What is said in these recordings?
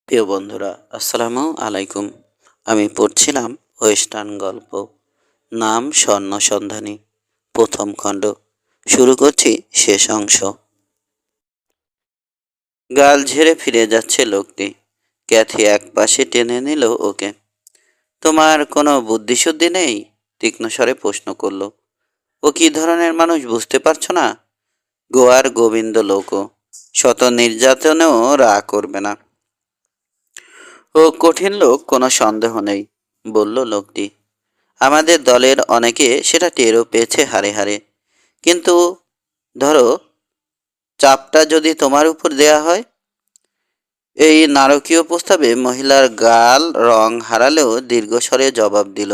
প্রিয় বন্ধুরা, আসসালামু আলাইকুম। আমি পড়ছিলাম ওয়েস্টার্ন গল্প, নাম স্বর্ণ সন্ধানী, প্রথম খণ্ড। শুরু করছি শেষ অংশ। গাল ঝেড়ে ফিরে যাচ্ছে লোকটি। ক্যাথি এক পাশে টেনে নিল ওকে। তোমার কোনো বুদ্ধিশুদ্ধি নেই? তীক্ষ্ণ স্বরে প্রশ্ন করল। ও কি ধরনের মানুষ বুঝতে পারছো না? গোয়ার গোবিন্দ লোকও শত নির্যাতনেও রাগ করবে না। ও কঠিন লোক, কোনো সন্দেহ নেই, বলল লোকটি। আমাদের দলের অনেকে সেটা টেরও পেয়েছে হাড়ে হাড়ে। কিন্তু ধরো, চাপটা যদি তোমার উপর দেয়া হয়। এই নারকীয় প্রস্তাবে মহিলার গাল রং হারালেও দীর্ঘস্বরে জবাব দিল,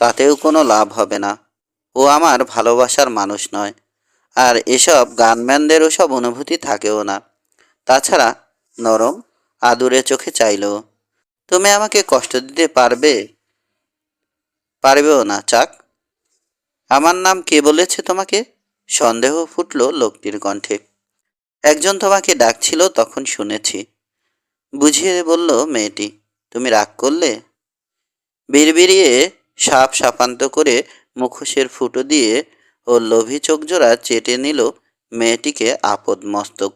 তাতেও কোনো লাভ হবে না। ও আমার ভালোবাসার মানুষ নয়। আর এসব গানম্যানদের ওসব অনুভূতি থাকেও না। তাছাড়া নরম আদুরে চোখে চাইল। তুমি আমাকে কষ্ট দিতে পারবেও না, চাক। আমার নাম কে বলেছে তোমাকে? সন্দেহ ফুটল লোকটির কণ্ঠে। একজন তোমাকে ডাকছিল, তখন শুনেছি, বুঝিয়ে বলল মেয়েটি। তুমি রাগ করলে? বিড়বিড়িয়ে সাপ সাপান্ত করে মুখোশের ফুটো দিয়ে ও লোভী চোখজোড়া চেটে নিল মেয়েটিকে আপদ মস্তক।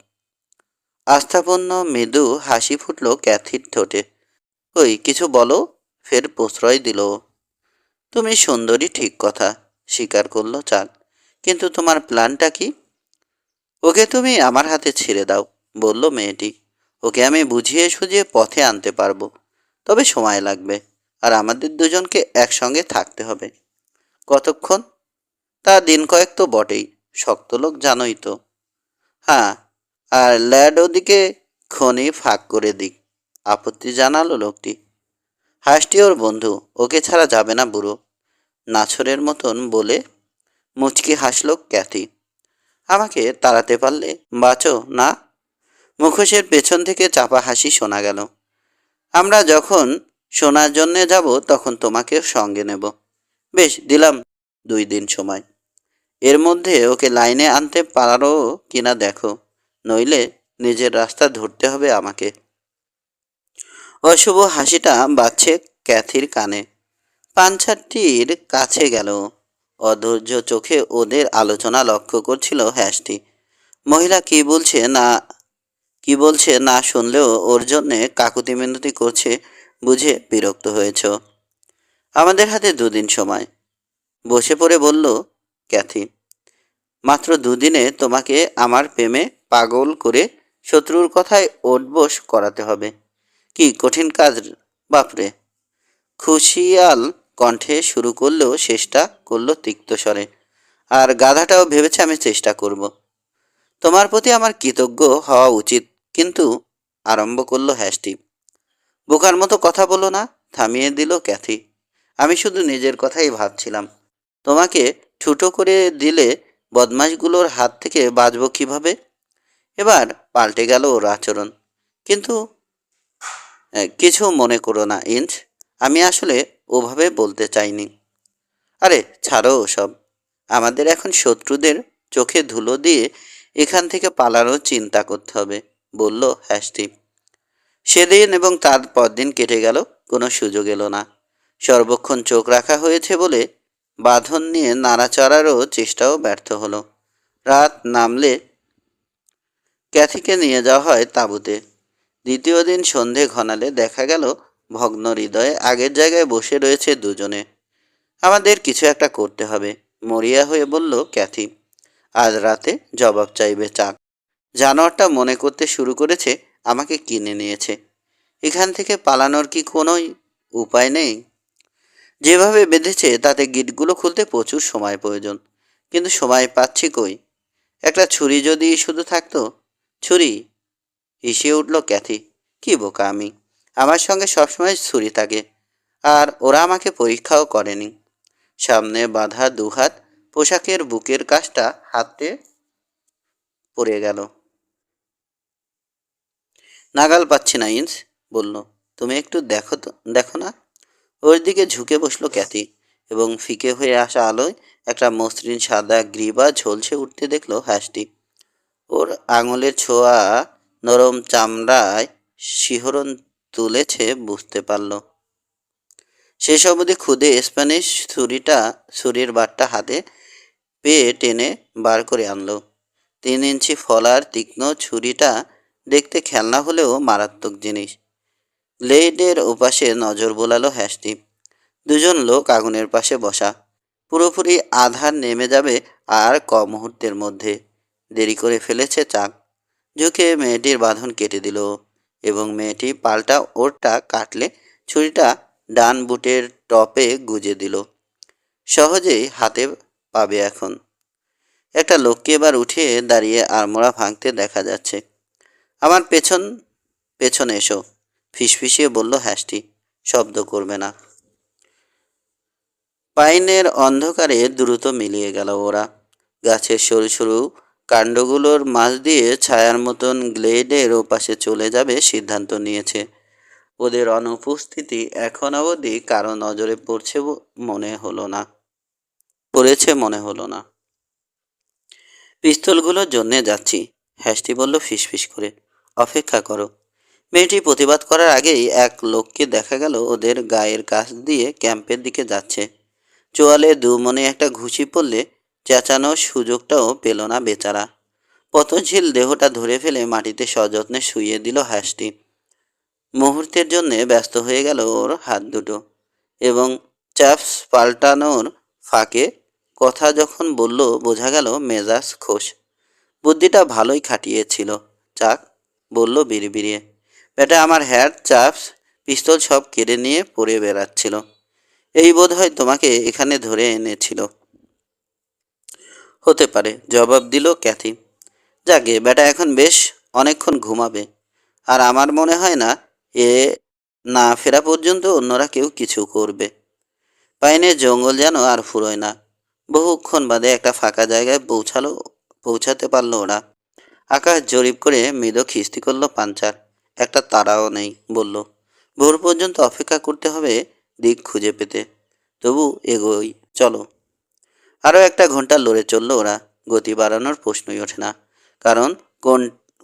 আস্থাপূর্ণ মৃদু হাসি ফুটল ক্যাথির ঠোঁটে। ওই কিছু বলো, ফের প্রশ্রয় দিল। তুমি সুন্দরী, ঠিক কথা, স্বীকার করলো চাঁদ। কিন্তু তোমার প্ল্যানটা কি? ওকে তুমি আমার হাতে ছেড়ে দাও, বলল মেয়েটি। ওকে আমি বুঝিয়ে সুঝিয়ে পথে আনতে পারবো, তবে সময় লাগবে। আর আমাদের দুজনকে একসঙ্গে থাকতে হবে। কতক্ষণ? তা দিন কয়েক তো বটেই। শক্ত লোক জানোই তো। হ্যাঁ, আর ল্যাড ওদিকে খনি ফাঁক করে দিক, আপত্তি জানালো লোকটি। হাসটি ওর বন্ধু, ওকে ছাড়া যাবে না বুড়ো, নাছরের মতন বলে মুচকি হাসল ক্যাথি। আমাকে তাড়াতে পারলে বাঁচো না? মুখোশের পেছন থেকে চাপা হাসি শোনা গেল। আমরা যখন শোনার জন্যে যাব তখন তোমাকে সঙ্গে নেব। বেশ, দিলাম 2 দিন সময়। এর মধ্যে ওকে লাইনে আনতে পারো কিনা দেখো, নইলে নিজের রাস্তা ধরতে হবে আমাকে। অশুভ হাসিটা বাজছে ক্যাথির কানে। পাঞ্চারটির কাছে গেল। অধৈর্য চোখে ওদের আলোচনা লক্ষ্য করছিল হ্যাসটি। মহিলা কি বলছে না শুনলেও ওর জন্যে কাকুতি মিনতি করছে বুঝে বিরক্ত হয়েছ। আমাদের হাতে 2 দিন সময়, বসে পড়ে বলল ক্যাথি। মাত্র 2 দিনে তোমাকে আমার প্রেমে পাগল করে শত্রুর কথায় ওঠবোস করাতে হবে। কি কঠিন কাজ, বাপরে। খুশিয়াল কণ্ঠে শুরু করলেও শেষটা করলো তিক্ত স্বরে। আর গাধাটাও ভেবেছে আমি চেষ্টা করব। তোমার প্রতি আমার কৃতজ্ঞ হওয়া উচিত, কিন্তু আরম্ভ করলো হ্যাসটি। বোকার মতো কথা বলো না, থামিয়ে দিল ক্যাথি। আমি শুধু নিজের কথাই ভাবছিলাম। তোমাকে ঠুটো করে দিলে বদমাশগুলোর হাত থেকে বাঁচব কিভাবে? এবার পাল্টে গেল ওর আচরণ। কিন্তু কিছু মনে করো না ইঞ্চ, আমি আসলে ওভাবে বলতে চাইনি। আরে ছাড়ো ওসব। আমাদের এখন শত্রুদের চোখে ধুলো দিয়ে এখান থেকে পালানোর চিন্তা করতে হবে, বলল হ্যাসটি। সেদিন এবং তার পরদিন কেটে গেল, কোনো সুযোগ এলো না। সর্বক্ষণ চোখ রাখা হয়েছে বলে বাঁধন নিয়ে নাড়াচাড়ারও চেষ্টাও ব্যর্থ হলো। রাত নামলে ক্যাথিকে নিয়ে যাওয়া হয় তাঁবুতে। দ্বিতীয় দিন সন্ধে ঘনালে দেখা গেল ভগ্ন হৃদয়ে আগের জায়গায় বসে রয়েছে দুজনে। আমাদের কিছু একটা করতে হবে, মরিয়া হয়ে বলল ক্যাথি। আজ রাতে জবাব চাইবে চাক। জানোয়ারটা মনে করতে শুরু করেছে আমাকে কিনে নিয়েছে। এখান থেকে পালানোর কি কোনো উপায় নেই? যেভাবে বেঁধেছে তাতে গিটগুলো খুলতে প্রচুর সময় প্রয়োজন, কিন্তু সময় পাচ্ছি কই? একটা ছুরি যদি শুধু থাকতো। ছুরি? হিসিয়ে উঠল ক্যাথি। কি বোকা আমি, আমার সঙ্গে সবসময় ছুরি থাকে। আর ওরা আমাকে পরীক্ষাও করেনি। সামনে বাঁধা দুহাত পোশাকের বুকের কাজটা হাতে পড়ে গেল। নাগাল পাচ্ছি না ইন্স, বলল। তুমি একটু দেখো না। ওর দিকে ঝুঁকে বসলো ক্যাথি এবং ফিকে হয়ে আসা আলোয় একটা মসৃণ সাদা গ্রীবা ঝলসে উঠতে দেখলো হাঁসটি। ওর আঙুলের ছোঁয়া নরম চামড়ায় শিহরণ তুলেছে বুঝতে পারল। শেষ অবধি খুদে স্প্যানিশ ছুরির বারটা হাতে পেয়ে টেনে বার করে আনলো। 3 ইঞ্চি ফলার তীক্ষ্ণ ছুরিটা দেখতে খেলনা হলেও মারাত্মক জিনিস। ব্লেডের ওপাশে নজর বোলালো হ্যাস্টি। দুজন লোক আগুনের পাশে বসা। পুরোপুরি আধার নেমে যাবে আর মুহূর্তের মধ্যে। দেরি করে ফেলেছে চাক। ঝুঁকে মেয়েটির বাঁধন কেটে দিল এবং মেয়েটি পাল্টা ওরটা কাটলে ছুরিটা ডান বুটের টপে গুজে দিল। সহজেই হাতে পাবে এখন। একটা লোককে এবার উঠে দাঁড়িয়ে আড়মোড়া ভাঙতে দেখা যাচ্ছে। আমার পেছনে এসো, ফিসফিসিয়ে বলল হ্যাস্টি। শব্দ করবে না। পাইনের অন্ধকারে দ্রুত মিলিয়ে গেল ওরা। গাছের সরু সরু কাণ্ডগুলোর মাঝ দিয়ে ছায়ার মতন গ্লেডের ওপাশে চলে যাবে সিদ্ধান্ত নিয়েছে। ওদের অনুপস্থিতি এখন অবধি কারো নজরে পড়েছে মনে হলো না। পিস্তলগুলোর জন্যে যাচ্ছি, হ্যাস্টি বলল ফিসফিস করে। অপেক্ষা করো। মেয়েটি প্রতিবাদ করার আগেই এক লোককে দেখা গেল ওদের গায়ের কাছ দিয়ে ক্যাম্পের দিকে যাচ্ছে। চোয়ালে দুমনে একটা ঘুষি পড়লে চেঁচানোর সুযোগটাও পেল না বেচারা। পতনশীল দেহটা ধরে ফেলে মাটিতে সযত্নে শুইয়ে দিল হ্যাস্টি। মুহূর্তের জন্যে ব্যস্ত হয়ে গেল ওর হাত দুটো এবং চ্যাপস পাল্টানোর ফাঁকে কথা যখন বলল বোঝা গেল মেজাজ খোশ। বুদ্ধিটা ভালোই খাটিয়েছিল চাক, বলল বিড়বিড়িয়ে। বেটা আমার হ্যাট, চাপস, পিস্তল সব কেড়ে নিয়ে পড়ে বেড়াচ্ছিল। এই বোধ হয় তোমাকে এখানে ধরে এনেছিল। হতে পারে, জবাব দিল ক্যাথি। যাকে বেটা এখন বেশ অনেকক্ষণ ঘুমাবে। আর আমার মনে হয় না এ না ফেরা পর্যন্ত অন্যরা কেউ কিছু করবে। পাইনের জঙ্গল যেন আর ফুরোয় না। বহুক্ষণ বাদে একটা ফাঁকা জায়গায় পৌঁছাতে পারল ওরা। আকাশ জরিপ করে মৃদু খিস্তি করল পাঞ্চার। একটা তারাও নেই, বলল। ভোর পর্যন্ত অপেক্ষা করতে হবে দিক খুঁজে পেতে। তবু এগোই, চলো। আরও 1 ঘন্টা লড়ে চলল ওরা। গতি বাড়ানোর প্রশ্নই ওঠে না, কারণ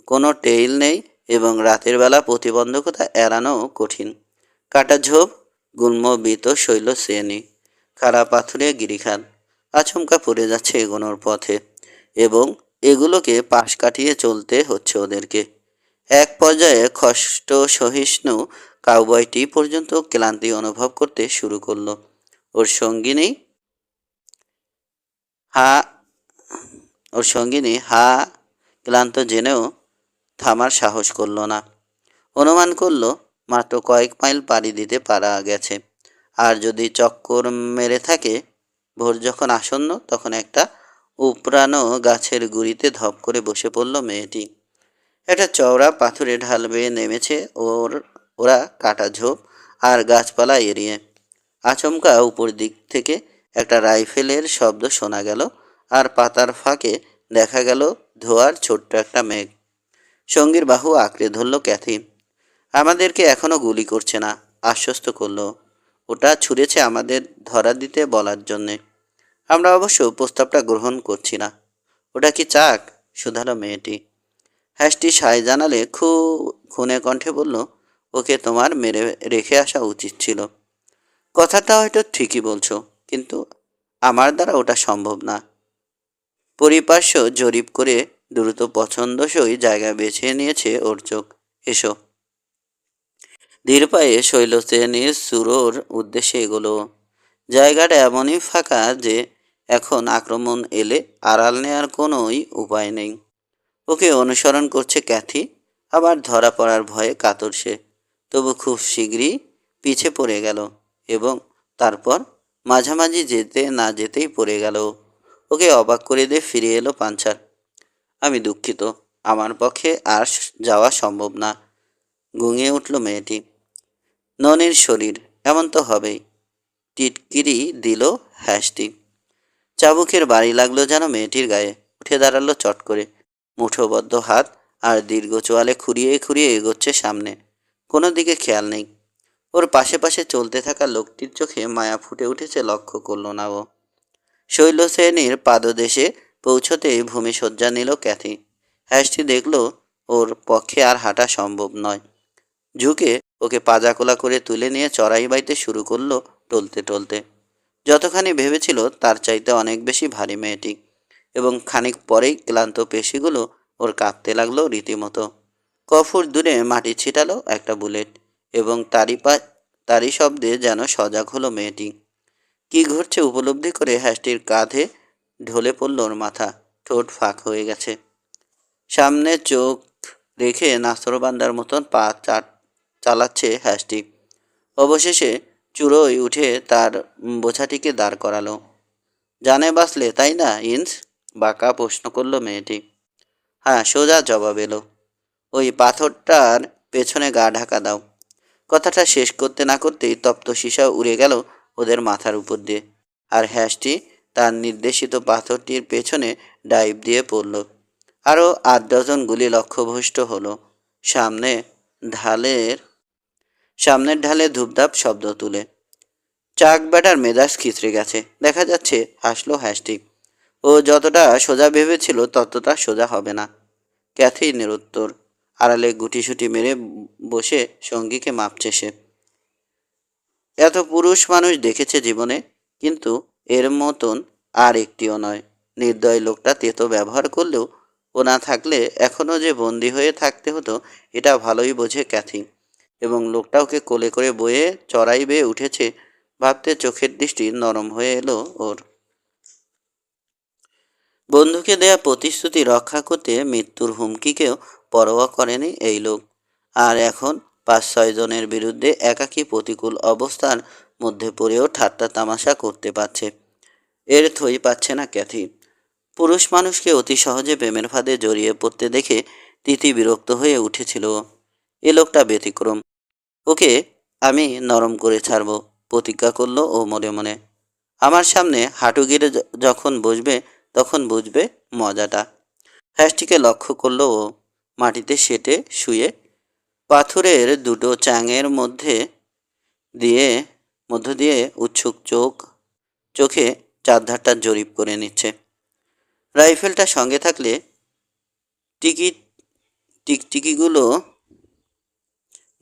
কোনো টেইল নেই এবং রাতের বেলা প্রতিবন্ধকতা এড়ানো কঠিন। কাটা ঝোপ, গুল্মবিত শৈল শ্রেণী, খাড়া পাথুরে গিরিখান আচমকা পড়ে যাচ্ছে এগোনোর পথে এবং এগুলোকে পাশ কাটিয়ে চলতে হচ্ছে ওদেরকে। এক পর্যায়ে কষ্ট সহিষ্ণু কাউবয়টি পর্যন্ত ক্লান্তি অনুভব করতে শুরু করলো। ওর হা সঙ্গিনী ক্লান্ত জেনেও থামার সাহস করল না। অনুমান করল মাত্র কয়েক মাইল পাড়ি দিতে পারা গেছে। আর যদি চক্কর মেরে থাকে। ভোর যখন আসন্ন তখন একটা উপড়ানো গাছের গুঁড়িতে ধপ করে বসে পড়ল মেয়েটি। একটা চওড়া পাথুরে ঢাল বেয়ে নেমেছে ওরা কাটা ঝোপ আর গাছপালা এড়িয়ে। আচমকা উপর দিক থেকে একটা রাইফেলের শব্দ শোনা গেল আর পাতার ফাঁকে দেখা গেল ধোয়ার ছোট্ট একটা মেঘ। সঙ্গীর বাহু আঁকড়ে ধরল ক্যাথি। আমাদেরকে এখনো গুলি করছে না, আশ্বস্ত করল। ওটা ছুঁড়েছে আমাদের ধরা দিতে বলার জন্যে। আমরা অবশ্য প্রস্তাবটা গ্রহণ করছি না। ওটা কি চাক? শুধালো মেয়েটি। হ্যাস্টি সায় জানালে খুনে কণ্ঠে বলল, ওকে তোমার মেরে রেখে আসা উচিত ছিল। কথাটা হয়তো ঠিকই বলছো, কিন্তু আমার দ্বারা ওটা সম্ভব না। পরিপার্শ্ব জরিপ করে দ্রুত পছন্দসই জায়গা বেছে নিয়েছে ওর চোখ। এসো। ধীর পায়ে শৈলশ্রেণীর সুরোর উদ্দেশ্যে এগোলো। জায়গাটা এমনই ফাঁকা যে এখন আক্রমণ এলে আড়াল নেওয়ার কোনোই উপায় নেই। ওকে অনুসরণ করছে ক্যাথি, আবার ধরা পড়ার ভয়ে কাতর সে। তবু খুব শীঘ্রই পিছে পড়ে গেল এবং তারপর মাঝামাঝি যেতে না যেতেই পড়ে গেল। ওকে অবাক করে দিয়ে ফিরে এলো পাঞ্চার। আমি দুঃখিত, আমার পক্ষে আর যাওয়া সম্ভব না, গুঙিয়ে উঠল মেয়েটি। ননির শরীর এমন তো হবেই, টিটকিরি দিল হ্যাস্টি। চাবুকের বাড়ি লাগলো যেন মেয়েটির গায়ে। উঠে দাঁড়ালো চট করে। মুঠোবদ্ধ হাত আর দীর্ঘ চোয়ালে খুঁড়িয়ে খুঁড়িয়ে এগোচ্ছে সামনে। কোনো দিকে খেয়াল নেই। ওর পাশে পাশে চলতে থাকা লোকটির চোখে মায়া ফুটে উঠেছে, লক্ষ্য করল না ও। শৈলশ্রেণীর পাদদেশে পৌঁছতেই ভূমিশয্যা নিল ক্যাথি। হ্যাস্টি দেখল ওর পক্ষে আর হাঁটা সম্ভব নয়। ঝুঁকে ওকে পাজাকোলা করে তুলে নিয়ে চড়াই বাইতে শুরু করলো টলতে টলতে। যতখানি ভেবেছিল তার চাইতে অনেক বেশি ভারী মেয়েটি, এবং খানিক পরেই ক্লান্ত পেশিগুলো ওর কাঁপতে লাগলো রীতিমতো। কফুর দূরে মাটি ছিটালো একটা বুলেট, এবং তারই শব্দে যেন সজাগ হলো মেয়েটি। কি ঘটছে উপলব্ধি করে হ্যাসটির কাঁধে ঢলে পড়ল ওর মাথা। ঠোঁট ফাঁক হয়ে গেছে। সামনে চোখ রেখে নাস্তরবান্দার মতন পা চালাচ্ছে হ্যাসটি। অবশেষে চূড়োয় উঠে তার বোঝাটিকে দাঁড় করালো। জানে বাঁচলে তাই না ইন্স? বাঁকা প্রশ্ন করলো মেয়েটি। হ্যাঁ, সোজা জবাব এলো। ওই পাথরটার পেছনে গা ঢাকা দাও। কথাটা শেষ করতে না করতেই তপ্ত সীসা উড়ে গেল ওদের মাথার উপর দিয়ে, আর হ্যাসটি তার নির্দেশিত পাথরটির পেছনে ডাইভ দিয়ে পড়ল। আরও 8 ডজন গুলি লক্ষ্যভ্রষ্ট হলো। সামনে ঢালের সামনের ঢালে ধূপধাপ শব্দ তুলে। চাক ব্যাটার মেজাজ খিচড়ে গেছে। দেখা যাচ্ছে হাসলো হ্যাসটি। ও যতটা সোজা ভেবেছিল ততটা সোজা হবে না। ক্যাথি নিরুত্তর। আড়ালে গুটিসুটি মেরে বসে সঙ্গীকে মাপছে সে। এত পুরুষ মানুষ দেখেছে জীবনে, কিন্তু এর মতন আর একটিও নয়। নির্দয় লোকটা তেতো ব্যবহার করলেও ও না থাকলে এখনও যে বন্দি হয়ে থাকতে হতো এটা ভালোই বোঝে ক্যাথি। এবং লোকটা ওকে কোলে করে বয়ে চড়াই বেয়ে উঠেছে ভাবতে চোখের দৃষ্টি নরম হয়ে এলো ওর। বন্ধুকে দেয়া প্রতিশ্রুতি রক্ষা করতে মৃত্যুর হুমকিকেও পরোয়া করেনি এই লোক। আর এখন 5-6 জনের বিরুদ্ধে একাকী প্রতিকূল অবস্থার মধ্যে পড়েও ঠাট্টা তামাশা করতে পারছে। এর থই পাচ্ছে না ক্যাথি। পুরুষ মানুষকে অতি সহজে প্রেমের ফাঁদে জড়িয়ে পড়তে দেখে তিতি বিরক্ত হয়ে উঠেছিল। এ লোকটা ব্যতিক্রম। ওকে আমি নরম করে ছাড়ব, প্রতিজ্ঞা করলো ও মনে মনে। আমার সামনে হাঁটু গেড়ে যখন বসবে তখন বুঝবে মজাটা। হ্যাসটিকে লক্ষ্য করলো ও। মাটিতে সেটে শুয়ে পাথরের দুটো চাঙের দিয়ে মধ্য দিয়ে উৎসুক চোখে চারধারটা জরিপ করে নিচ্ছে। রাইফেলটা সঙ্গে থাকলে টিকিট টিকটিকিগুলো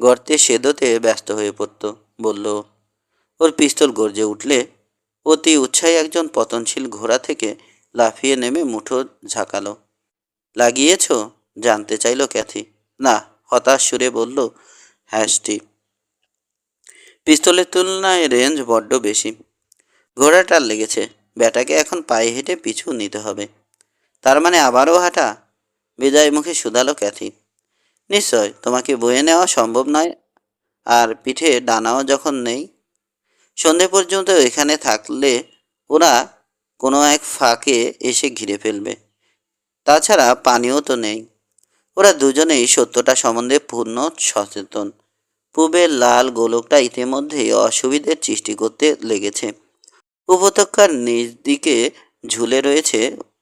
গর্তে সেদোতে ব্যস্ত হয়ে পড়ত, বলল। ওর পিস্তল গর্জে উঠলে অতি উৎসাহী একজন পতনশীল ঘোড়া থেকে লাফিয়ে নেমে মুঠো ঝাঁকালো। লাগিয়েছ? জানতে চাইল ক্যাথি। না, হতাশ সুরে বলল হ্যাসটি। পিস্তলের তুলনায় রেঞ্জ বড্ড বেশি। ঘোড়াটার লেগেছে। ব্যাটাকে এখন পায়ে হেঁটে পিছু নিতে হবে। তার মানে আবারও হাঁটা? বিদায় মুখে শুধালো ক্যাথি। নিশ্চয়, তোমাকে বয়ে নেওয়া সম্ভব নয়, আর পিঠে ডানাও যখন নেই। সন্ধে পর্যন্ত এখানে থাকলে ওরা কোনো এক ফাঁকে এসে ঘিরে ফেলবে। তাছাড়া পানিও তো নেই। ওরা দুজনেই সত্যটা সম্বন্ধে পূর্ণ সচেতন। পূবের লাল গোলকটা ইতিমধ্যেই অসুবিধের সৃষ্টি করতে লেগেছে। উপত্যকার নিচ দিকে ঝুলে রয়েছে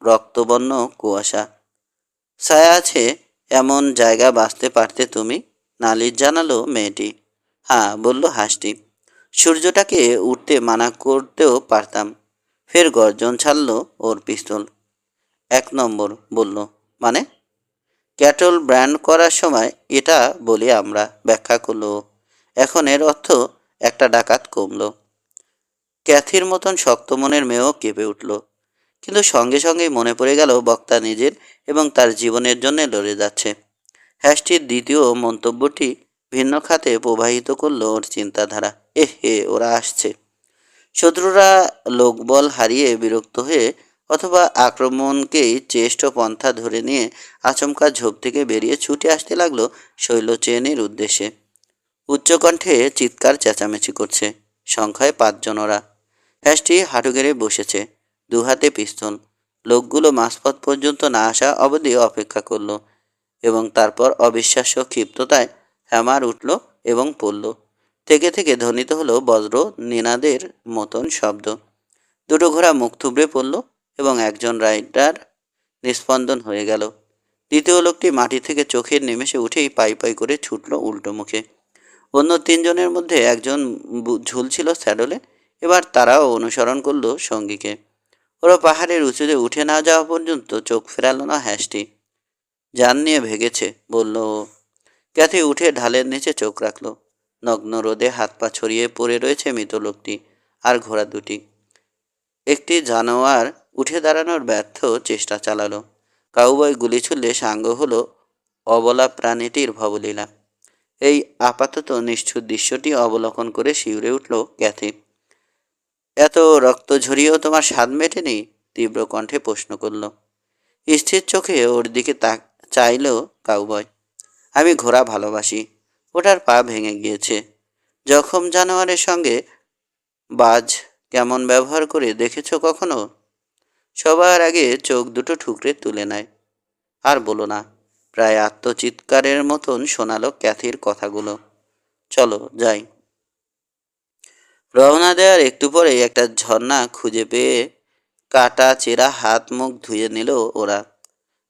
রক্তবর্ণ কুয়াশা। ছায়া আছে এমন জায়গা বাঁচতে পারতে তুমি? নালিশ জানালো মেয়েটি। হ্যাঁ, বলল হাসটি। সূর্যটাকে উঠতে মানা করতেও পারতাম। ফের গর্জন ছাড়ল ওর পিস্তল। 1 নম্বর, বলল। মানে? ক্যাটল ব্র্যান্ড করার সময় এটা বলি আমরা, ব্যাখ্যা করলো। এখন এর অর্থ একটা ডাকাত কমলো। ক্যাথির মতন শক্ত মনের মেয়েও কেঁপে উঠল। কিন্তু সঙ্গে সঙ্গেই মনে পড়ে গেল বক্তা নিজের এবং তার জীবনের জন্য লড়ে যাচ্ছে। হ্যাসটির দ্বিতীয় মন্তব্যটি ভিন্ন খাতে প্রবাহিত করল ওর চিন্তাধারা। হে, ওরা আসছে। শত্রুরা লোকবল হারিয়ে বিরক্ত হয়ে অথবা আক্রমণকেই শ্রেষ্ঠ পন্থা ধরে নিয়ে আচমকা ঝোপ থেকে বেরিয়ে ছুটে আসতে লাগলো শৈলচেনের উদ্দেশ্যে। উচ্চকণ্ঠে চিৎকার চেঁচামেচি করছে। সংখ্যায় 5 জন ওরা। হ্যাসটি হাঁটু গেড়ে বসেছে, দুহাতে পিস্তল। লোকগুলো মাঝপথ পর্যন্ত না আসা অবধি অপেক্ষা করলো, এবং তারপর অবিশ্বাস্য ক্ষিপ্ততায় হ্যামার উঠল এবং পড়ল। থেকে থেকে ধ্বনিত হলো বজ্র নিনাদের মতন শব্দ। দুটো ঘোড়া মুখ থুবড়ে পড়ল এবং একজন রাইডার নিস্পন্দন হয়ে গেল। দ্বিতীয় লোকটি মাটি থেকে চোখের নিমেষে উঠেই পাই পাই করে ছুটল উল্টো মুখে। অন্য 3 জনের মধ্যে একজন ঝুলছিল স্যাডলে। এবার তারাও অনুসরণ করল সঙ্গীকে। ওরা পাহাড়ের উঁচুতে উঠে না যাওয়া পর্যন্ত চোখ ফেরালো না হ্যাসটি। জান নিয়ে ভেগেছে, বলল ও। ক্যাথি উঠে ঢালের নিচে চোখ রাখল। নগ্ন রোদে হাত পা ছড়িয়ে পড়ে রয়েছে মৃত লোকটি আর ঘোড়া দুটি। একটি জানোয়ার উঠে দাঁড়ানোর ব্যর্থ চেষ্টা চালালো। কাউবয় গুলি ছুড়লে সাঙ্গ হলো অবলা প্রাণীটির ভবলীলা। এই আপাতত নিষ্ঠুর দৃশ্যটি অবলোকন করে শিউরে উঠল ক্যাথি। এত রক্ত ঝরিয়েও তোমার স্বাদ মেটেনি? তীব্র কণ্ঠে প্রশ্ন করল। স্থির চোখে ওর দিকে চাইল কাউবয়। আমি ঘোড়া ভালোবাসি। ওটার পা ভেঙে গিয়েছে। জখম জানোয়ারের সঙ্গে বাজ কেমন ব্যবহার করে দেখেছ কখনো? সবার আগে চোখ দুটো ঠুকরে তুলে নেয়। আর বলো না। প্রায় আত্মচিৎকারের মতন শোনালো ক্যাথির কথাগুলো। চলো যাই। রওনা দেওয়ার একটু পরেই একটা ঝর্ণা খুঁজে পেয়ে কাটা চেরা হাত মুখ ধুয়ে নিল ওরা।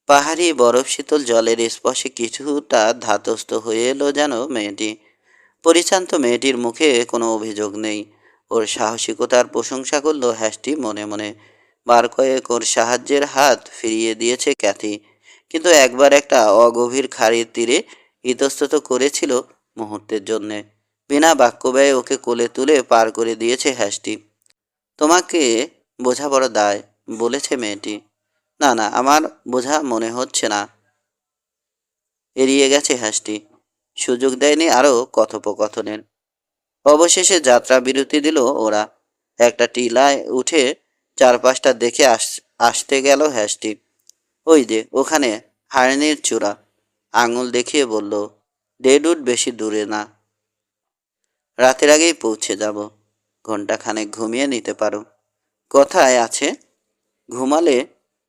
পাহাড়ি বরফ শীতল জলের স্পর্শে কিছুটা ধাতস্থ হয়ে এলো যেন মেয়েটি। পরিশান্ত মেয়েটির মুখে কোনো অভিযোগ নেই। ওর সাহসিকতার প্রশংসা করল হ্যাস্টি মনে মনে। বার কয়েক ওর সাহায্যের হাত ফিরিয়ে দিয়েছে ক্যাথি, কিন্তু একবার একটা অগভীর খাড়ির তীরে ইতস্তত করেছিল মুহূর্তের জন্যে। বিনা বাক্য ব্যয়ে ওকে কোলে তুলে পার করে দিয়েছে হ্যাস্টি। তোমাকে বোঝা বড় দায়, বলেছে মেয়েটি। না না, আমার বোঝা মনে হচ্ছে না। এড়িয়ে গেছে হ্যাস্টি। সুযোগ দেয়নি আরও কথোপকথনের। অবশেষে যাত্রা বিরতি দিল ওরা। একটা টিলায় উঠে চারপাশটা দেখে আসতে গেল হ্যাস্টি। ওই যে ওখানে হারনির চূড়া। আঙুল দেখিয়ে বলল, ডেডউড বেশি দূরে না। রাতের আগেই পৌঁছে যাব। ঘন্টাখানেক ঘুমিয়ে নিতে পারো। কথায় আছে, ঘুমালে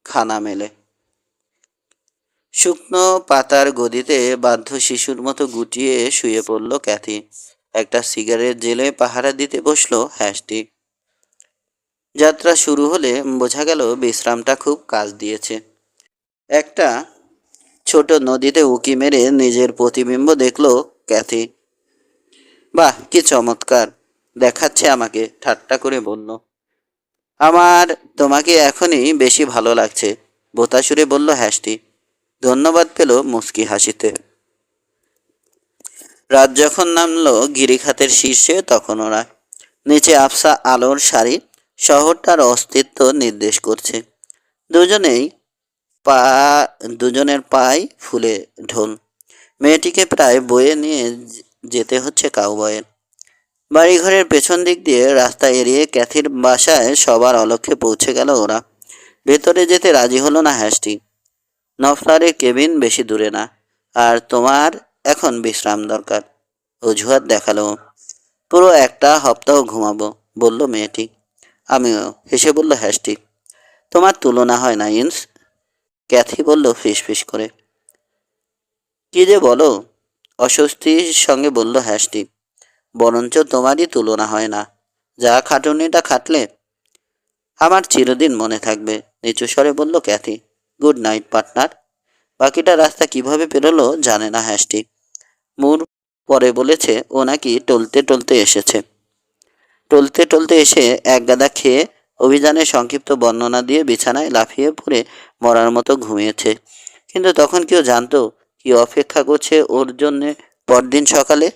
খানা মেলে। শুকনো পাতার গদিতে বাধ্য শিশুর মতো গুটিয়ে শুয়ে পড়ল ক্যাথি। একটা সিগারেট জেলে পাহারা দিতে বসলো হ্যাস্টি। যাত্রা শুরু হলে বোঝা গেল বিশ্রামটা খুব কাজ দিয়েছে। একটা ছোট নদীতে উকি মেরে নিজের প্রতিবিম্ব দেখল ক্যাথি। বাহ, কি চমৎকার দেখাচ্ছে আমাকে, ঠাট্টা করে বলল। আমার তোমাকে এখনই বেশি ভালো লাগছে, বোতাসুরে বলল হ্যাস্টি। ধন্যবাদ পেল মুস্কি হাসিতে। রাত যখন নামলো গিরিখাতের শীর্ষে, তখন ওরা নিচে আবসা আলোর সারি শহরটার অস্তিত্ব নির্দেশ করছে। দুজনেই পা দুজনের পায়ে ফুলে ঢোল। মেয়েটিকে প্রায় বয়ে নিয়ে যেতে হচ্ছে কাউবয়ের। বাড়িঘরের পেছন দিক দিয়ে রাস্তা এড়িয়ে ক্যাথির বাসায় সবার অলক্ষ্যে পৌঁছে গেল ওরা। ভেতরে যেতে রাজি হলো না হ্যাস্টি। নফলারের কেবিন বেশি দূরে না, আর তোমার এখন বিশ্রাম দরকার, অজুহাত দেখালো। পুরো একটা সপ্তাহ ঘুমাবো, বলল মেয়েটি। আমিও, হেসে বলল হ্যাস্টি। তোমার তুলনা হয় না ইন্স, ক্যাথি বলল ফিসফিস করে। কি যে বলো, অস্বস্তির সঙ্গে বলল হ্যাস্টি। বরঞ্চ তোমারই তুলনা হয় না। যা খাটুনিটা খাটলে আমার চিরদিন মনে থাকবে, নিচু স্বরে বলল ক্যাথি। Good night partner. বাকিটা রাস্তা কিভাবে পেরোলো জানে না হ্যাস্টি। মুর পরে বলেছে ও নাকি টলতে টলতে এসেছে। টলতে টলতে এসে এক গাদা খেয়ে অভিযানের সংক্ষিপ্ত বর্ণনা দিয়ে বিছানায় লাফিয়ে পড়ে মরার মতো ঘুমিয়েছে। কিন্তু তখন কেউ জানতো কি অপেক্ষা করছে ওর জন্যে পরদিন সকালে।